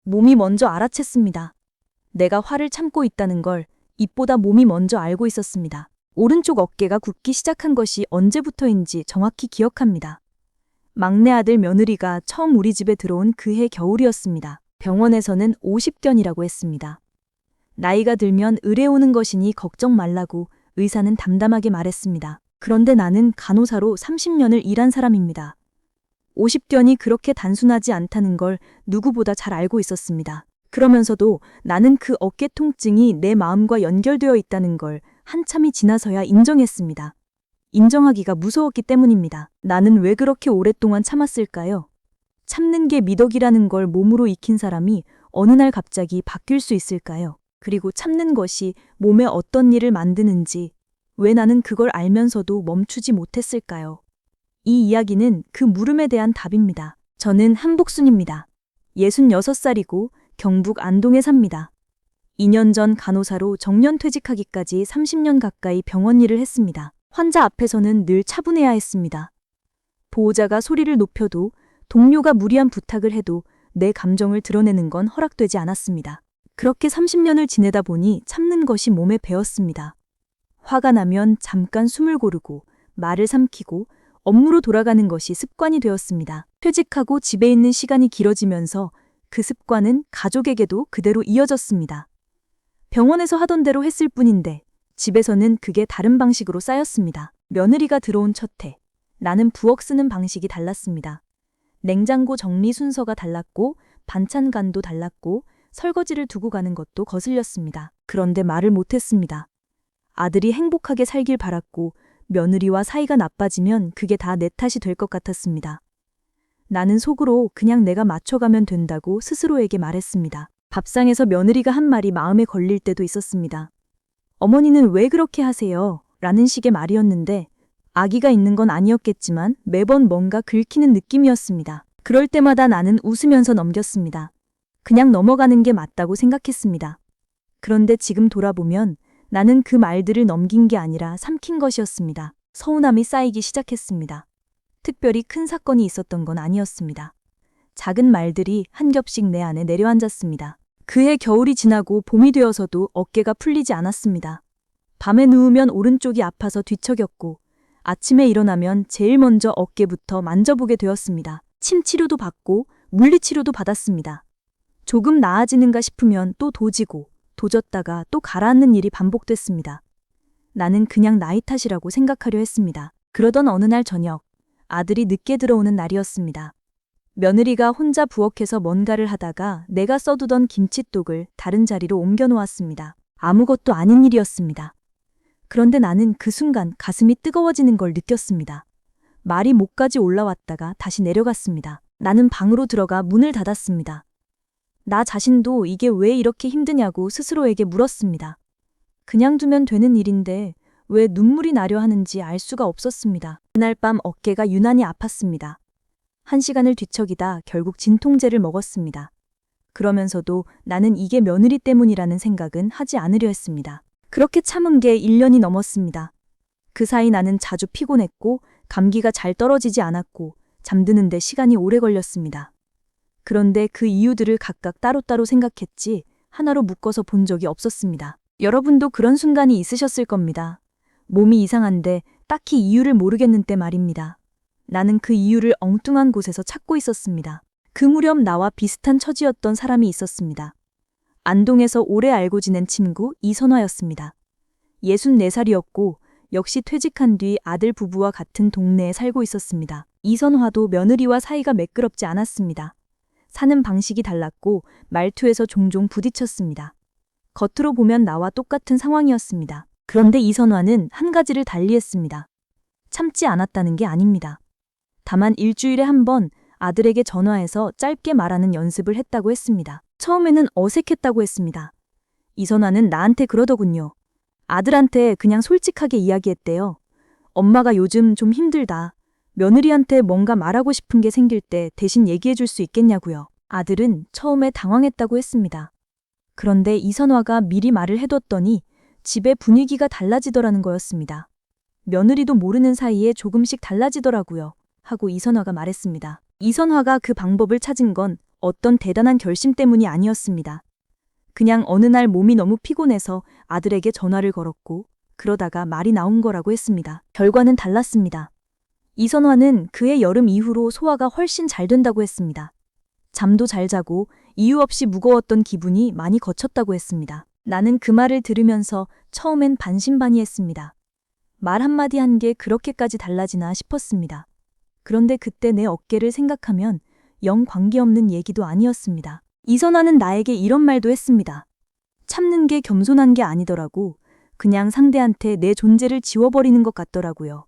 몸이 먼저 알아챘습니다. 내가 화를 참고 있다는 걸 입보다 몸이 먼저 알고 있었습니다. 오른쪽 어깨가 굽기 시작한 것이 언제부터인지 정확히 기억합니다. 막내 아들 며느리가 처음 우리 집에 들어온 그해 겨울이었습니다. 병원에서는 50견이라고 했습니다. 나이가 들면 의뢰 오는 것이니 걱정 말라고 의사는 담담하게 말했습니다. 그런데 나는 간호사로 30년을 일한 사람입니다. 50견이 그렇게 단순하지 않다는 걸 누구보다 잘 알고 있었습니다. 그러면서도 나는 그 어깨 통증이 내 마음과 연결되어 있다는 걸 한참이 지나서야 인정했습니다. 인정하기가 무서웠기 때문입니다. 나는 왜 그렇게 오랫동안 참았을까요? 참는 게 미덕이라는 걸 몸으로 익힌 사람이 어느 날 갑자기 바뀔 수 있을까요? 그리고 참는 것이 몸에 어떤 일을 만드는지 왜 나는 그걸 알면서도 멈추지 못했을까요? 이 이야기는 그 물음에 대한 답입니다. 저는 한복순입니다. 66살이고 경북 안동에 삽니다. 2년 전 간호사로 정년 퇴직하기까지 30년 가까이 병원 일을 했습니다. 환자 앞에서는 늘 차분해야 했습니다. 보호자가 소리를 높여도 동료가 무리한 부탁을 해도 내 감정을 드러내는 건 허락되지 않았습니다. 그렇게 30년을 지내다 보니 참는 것이 몸에 배었습니다. 화가 나면 잠깐 숨을 고르고 말을 삼키고 업무로 돌아가는 것이 습관이 되었습니다. 퇴직하고 집에 있는 시간이 길어지면서 그 습관은 가족에게도 그대로 이어졌습니다. 병원에서 하던 대로 했을 뿐인데 집에서는 그게 다른 방식으로 쌓였습니다. 며느리가 들어온 첫 해, 나는 부엌 쓰는 방식이 달랐습니다. 냉장고 정리 순서가 달랐고 반찬간도 달랐고 설거지를 두고 가는 것도 거슬렸습니다. 그런데 말을 못했습니다. 아들이 행복하게 살길 바랐고 며느리와 사이가 나빠지면 그게 다 내 탓이 될 것 같았습니다. 나는 속으로 그냥 내가 맞춰가면 된다고 스스로에게 말했습니다. 밥상에서 며느리가 한 말이 마음에 걸릴 때도 있었습니다. 어머니는 왜 그렇게 하세요? 라는 식의 말이었는데 아기가 있는 건 아니었겠지만 매번 뭔가 긁히는 느낌이었습니다. 그럴 때마다 나는 웃으면서 넘겼습니다. 그냥 넘어가는 게 맞다고 생각했습니다. 그런데 지금 돌아보면 나는 그 말들을 넘긴 게 아니라 삼킨 것이었습니다. 서운함이 쌓이기 시작했습니다. 특별히 큰 사건이 있었던 건 아니었습니다. 작은 말들이 한 겹씩 내 안에 내려앉았습니다. 그해 겨울이 지나고 봄이 되어서도 어깨가 풀리지 않았습니다. 밤에 누우면 오른쪽이 아파서 뒤척였고 아침에 일어나면 제일 먼저 어깨부터 만져보게 되었습니다. 침 치료도 받고 물리치료도 받았습니다. 조금 나아지는가 싶으면 또 도지고 도졌다가 또 가라앉는 일이 반복됐습니다. 나는 그냥 나이 탓이라고 생각하려 했습니다. 그러던 어느 날 저녁, 아들이 늦게 들어오는 날이었습니다. 며느리가 혼자 부엌에서 뭔가를 하다가 내가 써두던 김칫독을 다른 자리로 옮겨 놓았습니다. 아무것도 아닌 일이었습니다. 그런데 나는 그 순간 가슴이 뜨거워지는 걸 느꼈습니다. 말이 목까지 올라왔다가 다시 내려갔습니다. 나는 방으로 들어가 문을 닫았습니다. 나 자신도 이게 왜 이렇게 힘드냐고 스스로에게 물었습니다. 그냥 두면 되는 일인데 왜 눈물이 나려 하는지 알 수가 없었습니다. 그날 밤 어깨가 유난히 아팠습니다. 1시간을 뒤척이다 결국 진통제를 먹었습니다. 그러면서도 나는 이게 며느리 때문이라는 생각은 하지 않으려 했습니다. 그렇게 참은 게 1년이 넘었습니다. 그 사이 나는 자주 피곤했고 감기가 잘 떨어지지 않았고 잠드는데 시간이 오래 걸렸습니다. 그런데 그 이유들을 각각 따로따로 생각했지 하나로 묶어서 본 적이 없었습니다. 여러분도 그런 순간이 있으셨을 겁니다. 몸이 이상한데 딱히 이유를 모르겠는 때 말입니다. 나는 그 이유를 엉뚱한 곳에서 찾고 있었습니다. 그 무렵 나와 비슷한 처지였던 사람이 있었습니다. 안동에서 오래 알고 지낸 친구 이선화였습니다. 64살이었고 역시 퇴직한 뒤 아들 부부와 같은 동네에 살고 있었습니다. 이선화도 며느리와 사이가 매끄럽지 않았습니다. 사는 방식이 달랐고 말투에서 종종 부딪혔습니다. 겉으로 보면 나와 똑같은 상황이었습니다. 그런데 이선화는 한 가지를 달리했습니다. 참지 않았다는 게 아닙니다. 다만 일주일에 한 번 아들에게 전화해서 짧게 말하는 연습을 했다고 했습니다. 처음에는 어색했다고 했습니다. 이선화는 나한테 그러더군요. 아들한테 그냥 솔직하게 이야기했대요. 엄마가 요즘 좀 힘들다. 며느리한테 뭔가 말하고 싶은 게 생길 때 대신 얘기해 줄 수 있겠냐고요. 아들은 처음에 당황했다고 했습니다. 그런데 이선화가 미리 말을 해뒀더니 집의 분위기가 달라지더라는 거였습니다. 며느리도 모르는 사이에 조금씩 달라지더라고요. 하고 이선화가 말했습니다. 이선화가 그 방법을 찾은 건 어떤 대단한 결심 때문이 아니었습니다. 그냥 어느 날 몸이 너무 피곤해서 아들에게 전화를 걸었고 그러다가 말이 나온 거라고 했습니다. 결과는 달랐습니다. 이선화는 그해 여름 이후로 소화가 훨씬 잘 된다고 했습니다. 잠도 잘 자고 이유 없이 무거웠던 기분이 많이 거쳤다고 했습니다. 나는 그 말을 들으면서 처음엔 반신반의했습니다. 말 한마디 한 게 그렇게까지 달라지나 싶었습니다. 그런데 그때 내 어깨를 생각하면 영 관계없는 얘기도 아니었습니다. 이선화는 나에게 이런 말도 했습니다. 참는 게 겸손한 게 아니더라고. 그냥 상대한테 내 존재를 지워버리는 것 같더라고요.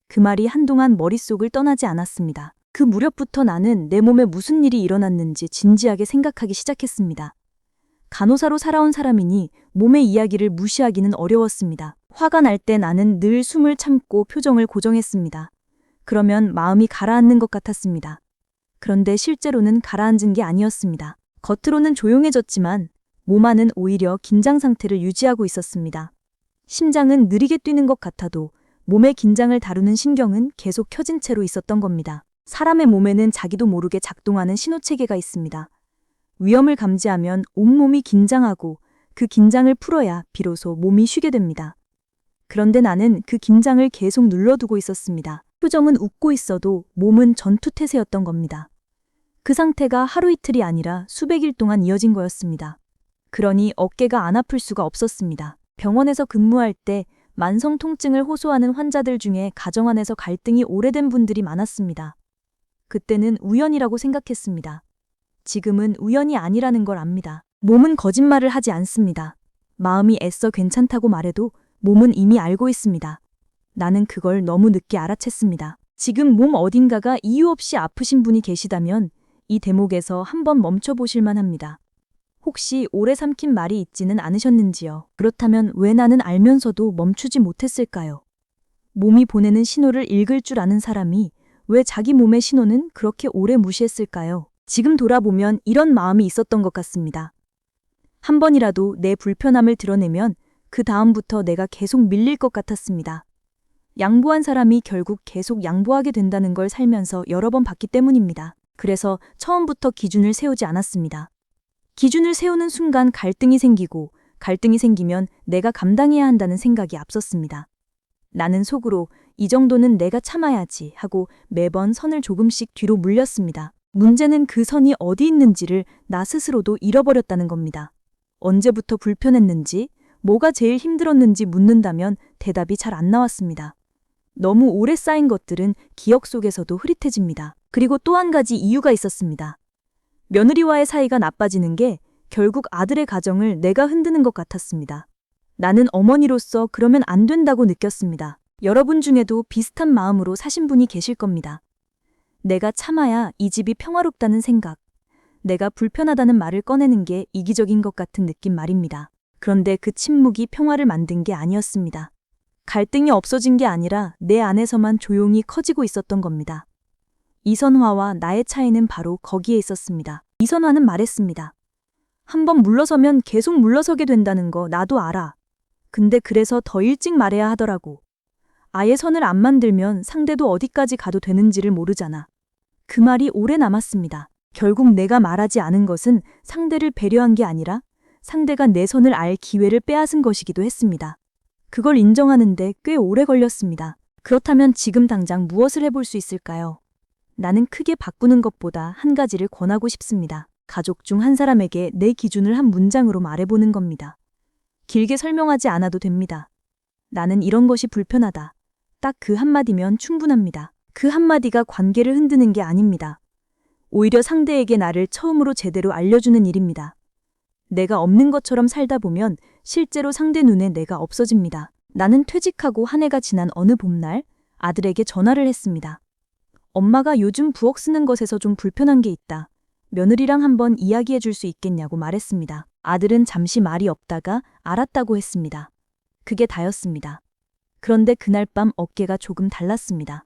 그 말이 한동안 머릿속을 떠나지 않았습니다. 그 무렵부터 나는 내 몸에 무슨 일이 일어났는지 진지하게 생각하기 시작했습니다. 간호사로 살아온 사람이니 몸의 이야기를 무시하기는 어려웠습니다. 화가 날 때 나는 늘 숨을 참고 표정을 고정했습니다. 그러면 마음이 가라앉는 것 같았습니다. 그런데 실제로는 가라앉은 게 아니었습니다. 겉으로는 조용해졌지만 몸 안은 오히려 긴장 상태를 유지하고 있었습니다. 심장은 느리게 뛰는 것 같아도 몸의 긴장을 다루는 신경은 계속 켜진 채로 있었던 겁니다. 사람의 몸에는 자기도 모르게 작동하는 신호체계가 있습니다. 위험을 감지하면 온몸이 긴장하고 그 긴장을 풀어야 비로소 몸이 쉬게 됩니다. 그런데 나는 그 긴장을 계속 눌러두고 있었습니다. 표정은 웃고 있어도 몸은 전투태세였던 겁니다. 그 상태가 하루 이틀이 아니라 수백일 동안 이어진 거였습니다. 그러니 어깨가 안 아플 수가 없었습니다. 병원에서 근무할 때 만성 통증을 호소하는 환자들 중에 가정 안에서 갈등이 오래된 분들이 많았습니다. 그때는 우연이라고 생각했습니다. 지금은 우연이 아니라는 걸 압니다. 몸은 거짓말을 하지 않습니다. 마음이 애써 괜찮다고 말해도 몸은 이미 알고 있습니다. 나는 그걸 너무 늦게 알아챘습니다. 지금 몸 어딘가가 이유 없이 아프신 분이 계시다면 이 대목에서 한번 멈춰보실 만합니다. 혹시 오래 삼킨 말이 있지는 않으셨는지요? 그렇다면 왜 나는 알면서도 멈추지 못했을까요? 몸이 보내는 신호를 읽을 줄 아는 사람이 왜 자기 몸의 신호는 그렇게 오래 무시했을까요? 지금 돌아보면 이런 마음이 있었던 것 같습니다. 한 번이라도 내 불편함을 드러내면 그 다음부터 내가 계속 밀릴 것 같았습니다. 양보한 사람이 결국 계속 양보하게 된다는 걸 살면서 여러 번 봤기 때문입니다. 그래서 처음부터 기준을 세우지 않았습니다. 기준을 세우는 순간 갈등이 생기고 갈등이 생기면 내가 감당해야 한다는 생각이 앞섰습니다. 나는 속으로 이 정도는 내가 참아야지 하고 매번 선을 조금씩 뒤로 물렸습니다. 문제는 그 선이 어디 있는지를 나 스스로도 잃어버렸다는 겁니다. 언제부터 불편했는지, 뭐가 제일 힘들었는지 묻는다면 대답이 잘 안 나왔습니다. 너무 오래 쌓인 것들은 기억 속에서도 흐릿해집니다. 그리고 또 한 가지 이유가 있었습니다. 며느리와의 사이가 나빠지는 게 결국 아들의 가정을 내가 흔드는 것 같았습니다. 나는 어머니로서 그러면 안 된다고 느꼈습니다. 여러분 중에도 비슷한 마음으로 사신 분이 계실 겁니다. 내가 참아야 이 집이 평화롭다는 생각, 내가 불편하다는 말을 꺼내는 게 이기적인 것 같은 느낌 말입니다. 그런데 그 침묵이 평화를 만든 게 아니었습니다. 갈등이 없어진 게 아니라 내 안에서만 조용히 커지고 있었던 겁니다. 이선화와 나의 차이는 바로 거기에 있었습니다. 이선화는 말했습니다. 한번 물러서면 계속 물러서게 된다는 거 나도 알아. 근데 그래서 더 일찍 말해야 하더라고. 아예 선을 안 만들면 상대도 어디까지 가도 되는지를 모르잖아. 그 말이 오래 남았습니다. 결국 내가 말하지 않은 것은 상대를 배려한 게 아니라 상대가 내 선을 알 기회를 빼앗은 것이기도 했습니다. 그걸 인정하는데 꽤 오래 걸렸습니다. 그렇다면 지금 당장 무엇을 해볼 수 있을까요? 나는 크게 바꾸는 것보다 한 가지를 권하고 싶습니다. 가족 중 한 사람에게 내 기준을 한 문장으로 말해보는 겁니다. 길게 설명하지 않아도 됩니다. 나는 이런 것이 불편하다. 딱 그 한마디면 충분합니다. 그 한마디가 관계를 흔드는 게 아닙니다. 오히려 상대에게 나를 처음으로 제대로 알려주는 일입니다. 내가 없는 것처럼 살다 보면 실제로 상대 눈에 내가 없어집니다. 나는 퇴직하고 한 해가 지난 어느 봄날 아들에게 전화를 했습니다. 엄마가 요즘 부엌 쓰는 것에서 좀 불편한 게 있다. 며느리랑 한번 이야기해 줄 수 있겠냐고 말했습니다. 아들은 잠시 말이 없다가 알았다고 했습니다. 그게 다였습니다. 그런데 그날 밤 어깨가 조금 달랐습니다.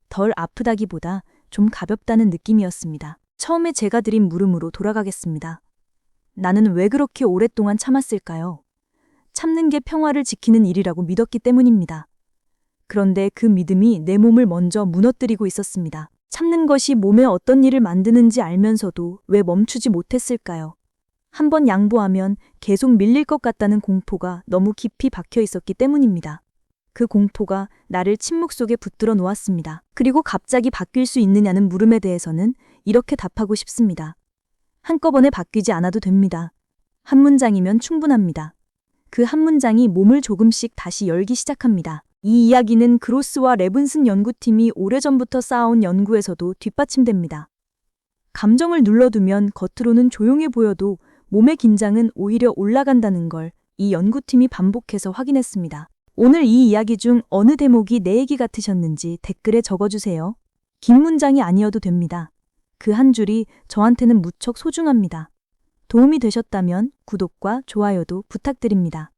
덜 아프다기보다 좀 가볍다는 느낌이었습니다. 처음에 제가 드린 물음으로 돌아가겠습니다. 나는 왜 그렇게 오랫동안 참았을까요? 참는 게 평화를 지키는 일이라고 믿었기 때문입니다. 그런데 그 믿음이 내 몸을 먼저 무너뜨리고 있었습니다. 참는 것이 몸에 어떤 일을 만드는지 알면서도 왜 멈추지 못했을까요? 한번 양보하면 계속 밀릴 것 같다는 공포가 너무 깊이 박혀 있었기 때문입니다. 그 공포가 나를 침묵 속에 붙들어 놓았습니다. 그리고 갑자기 바뀔 수 있느냐는 물음에 대해서는 이렇게 답하고 싶습니다. 한꺼번에 바뀌지 않아도 됩니다. 한 문장이면 충분합니다. 그 한 문장이 몸을 조금씩 다시 열기 시작합니다. 이 이야기는 그로스와 레븐슨 연구팀이 오래전부터 쌓아온 연구에서도 뒷받침됩니다. 감정을 눌러두면 겉으로는 조용해 보여도 몸의 긴장은 오히려 올라간다는 걸 이 연구팀이 반복해서 확인했습니다. 오늘 이 이야기 중 어느 대목이 내 얘기 같으셨는지 댓글에 적어주세요. 긴 문장이 아니어도 됩니다. 그 한 줄이 저한테는 무척 소중합니다. 도움이 되셨다면 구독과 좋아요도 부탁드립니다.